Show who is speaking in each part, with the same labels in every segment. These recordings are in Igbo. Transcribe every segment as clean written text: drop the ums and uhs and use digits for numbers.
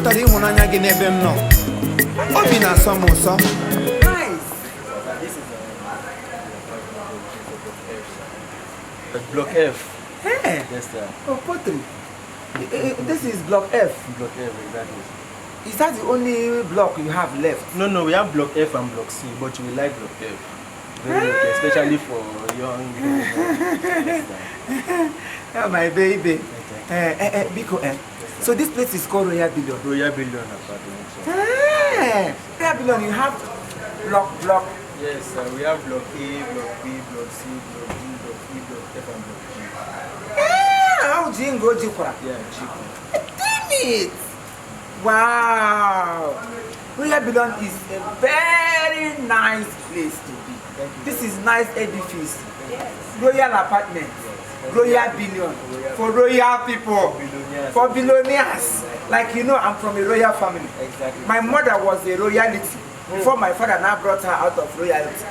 Speaker 1: chọtara ịhụnanya gị n'ebe m nọ. Obi na-asọ m ụsọ. Nice.
Speaker 2: Block F.
Speaker 1: Hey.
Speaker 2: Yes, sir.
Speaker 1: Oh, pottery. This is block F.
Speaker 2: Block F, exactly.
Speaker 1: Is that the only block you have left?
Speaker 2: No, we have block F and block C, but we like block F. Very okay, especially for young people.
Speaker 1: Oh, my baby. Biko, so this place is called Royal Billion.
Speaker 2: Royal Billion apartment.
Speaker 1: Royal Billion, you have block.
Speaker 2: Yes, sir. We have block A, block B, block C, block D, block E, block F, and block G.
Speaker 1: How do you go, Jikwa?
Speaker 2: Yeah, Chico.
Speaker 1: Damn it! Wow! Royal Billion is a very nice place to be. This is nice edifice.
Speaker 3: Yes.
Speaker 1: Royal apartment. Royal Billion. For royal people. For billionaires. Like you know, I'm from a royal family.
Speaker 2: Exactly.
Speaker 1: My mother was a royalty. Before my father now brought her out of royalty.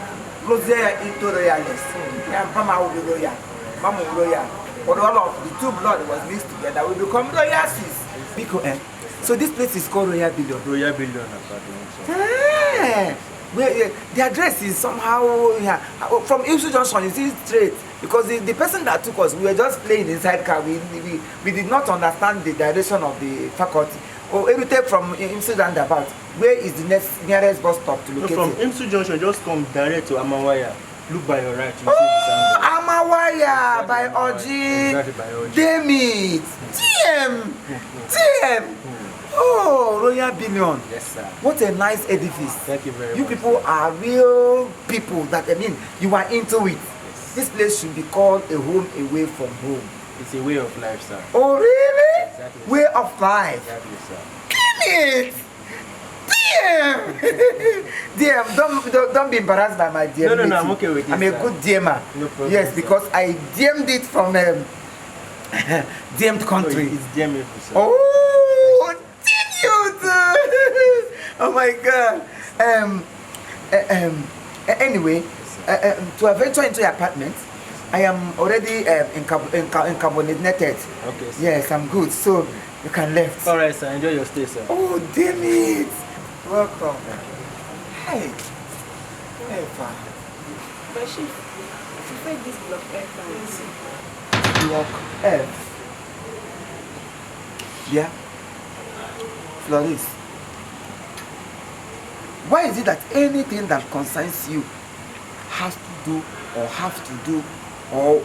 Speaker 1: Goes there into royalness. Yeah, Mama will be royal. Mama will be royal. But all of the two blood was mixed together. We become royalties. Biko, so this place is called Royal Billion.
Speaker 2: Royal Billion apartment.
Speaker 1: The address is somehow from Imo Junction. You see straight because the person that took us, we were just playing inside car. We did not understand the direction of the faculty. Or everything from Imo roundabout. Where is the nearest bus stop to locate?
Speaker 2: No, from Imo Junction, just come direct to Amawaya. Look by your right. You see the sound.
Speaker 1: Amawaya by Oji.
Speaker 2: Exactly by Oji.
Speaker 1: Damn it! TM! Oh, Royal Billion.
Speaker 2: Yes, sir.
Speaker 1: What a nice edifice.
Speaker 2: Thank you very much.
Speaker 1: You people are real people that, I mean, you are into it. Yes. This place should be called a home away from home.
Speaker 2: It's a way of life, sir.
Speaker 1: Oh, really?
Speaker 2: Exactly.
Speaker 1: Way of life.
Speaker 2: Exactly, sir.
Speaker 1: Give it! DM, don't be embarrassed by my DM.
Speaker 2: No, I'm okay with it.
Speaker 1: I'm a good DMer.
Speaker 2: No problem.
Speaker 1: Yes, because I DM'd it from DM'd country.
Speaker 2: It's DM'd, sir.
Speaker 1: Oh, damn you! Oh my God. Anyway, to venture into your apartment, I am already carbonated.
Speaker 2: Okay, sir.
Speaker 1: Yes, I'm good. So you can left.
Speaker 2: All right, sir. Enjoy your stay, sir.
Speaker 1: Oh, damn it! Welcome. Hey. Hey, Pa.
Speaker 3: But she said this block F.
Speaker 1: Block F. Yeah. Floris. Why is it that anything that concerns you has to do or have to do or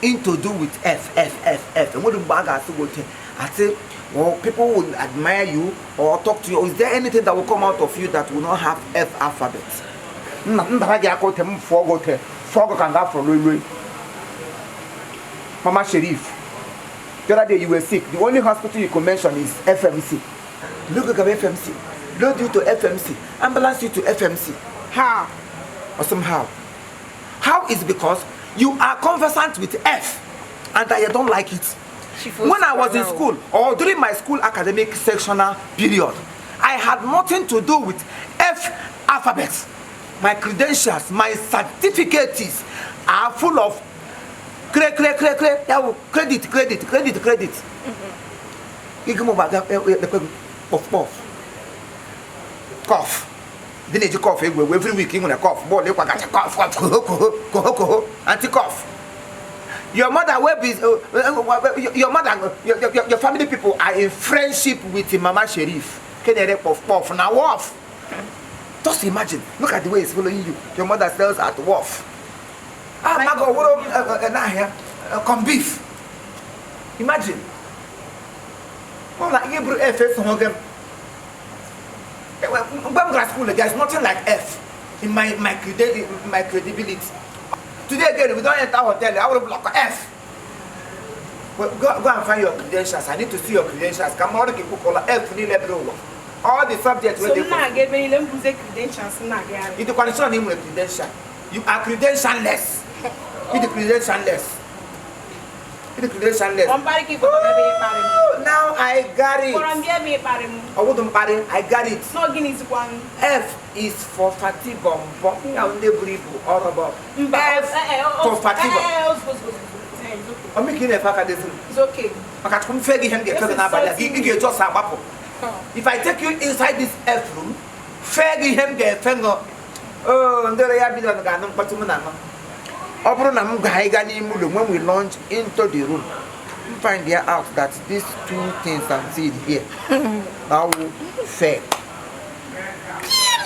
Speaker 1: to do with F? And what do I say? Well, people will admire you or talk to you. Is there anything that will come out of you that will not have F alphabet? Mama Sharif, the other day you were sick. The only hospital you could mention is FMC. Look at FMC. Load you to FMC. Ambulance you to FMC. How? Or somehow. How is because you are conversant with F and I don't like it. When I was in school or during my school academic sectional period, I had nothing to do with F alphabet. My credentials, my certificates are full of credit. Cough. Then you cough every week. You cough. Anti-cough. Your mother will be your mother, your family people are in friendship with Mama Sharif. Can you puff now off? Just imagine. Look at the way it's following you. Your mother sells at Wharf. Come beef. Imagine. There's nothing like F in my credibility. Today again, we don't enter hotel. I will block F. Well, go and find your credentials. I need to see your credentials. Come on, people call F. All the subjects.
Speaker 3: So now get me them credentials. Now get.
Speaker 1: It's the condition in credential. You are credentialless. It's the credentialless. It's the credentialless. Now I got it. I got it. F is for fatigue. F for fatigue. I'm making a fact. It's okay. I can't confess him. Get to the If I take you inside this F room, fegi him get finger. Oh, and there I be on Ganum Patumana. Obronam Gaigani Mulu, when we launch into the room, you find there out that these two things I'm seeing here are fair.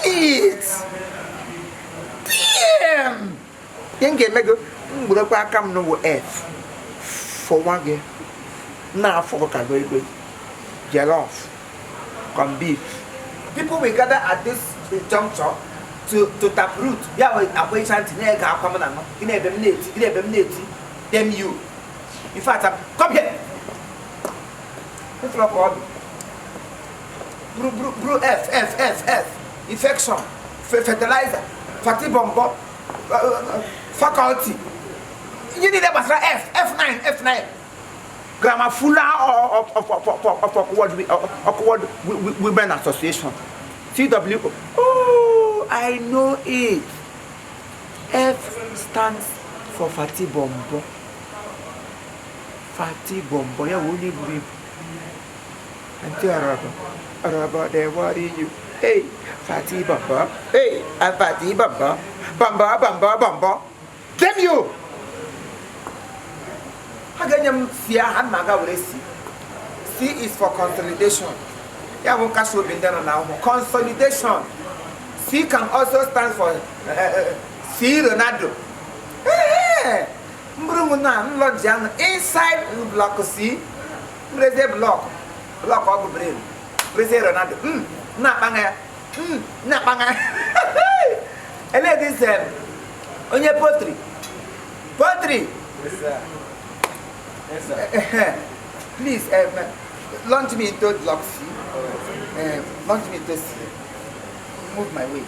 Speaker 1: Please! Damn! Then get mega, would I come no F for 1 year? Now for a very good. Jollof, corned beef. People will gather at this juncture to tap root. Yeah, we are waiting to near common in a them you. In fact, come here. Let's look on. Brew F. Infection, fertilizer, fatty bomb, faculty. You need a F9. Grammar Fuller of Women Association. CW. Oh, I know it. F stands for Fatty Bombo. Fatty Bombo. Yeah, will you believe? Auntie Araba, they worry you. Hey, Fatty Bombo. Hey, I'm Fatty Bombo. Bamba. Damn you! C is for consolidation. Yeah, we can show now. Consolidation. C can also stand for C Ronaldo. Hey, inside block C, raise block of the brain. Raise Ronaldo. Napanga. And ladies, on your pottery.
Speaker 2: Yes, sir. Yes, sir.
Speaker 1: Please, launch me into block C. Launch me into C. Move my way.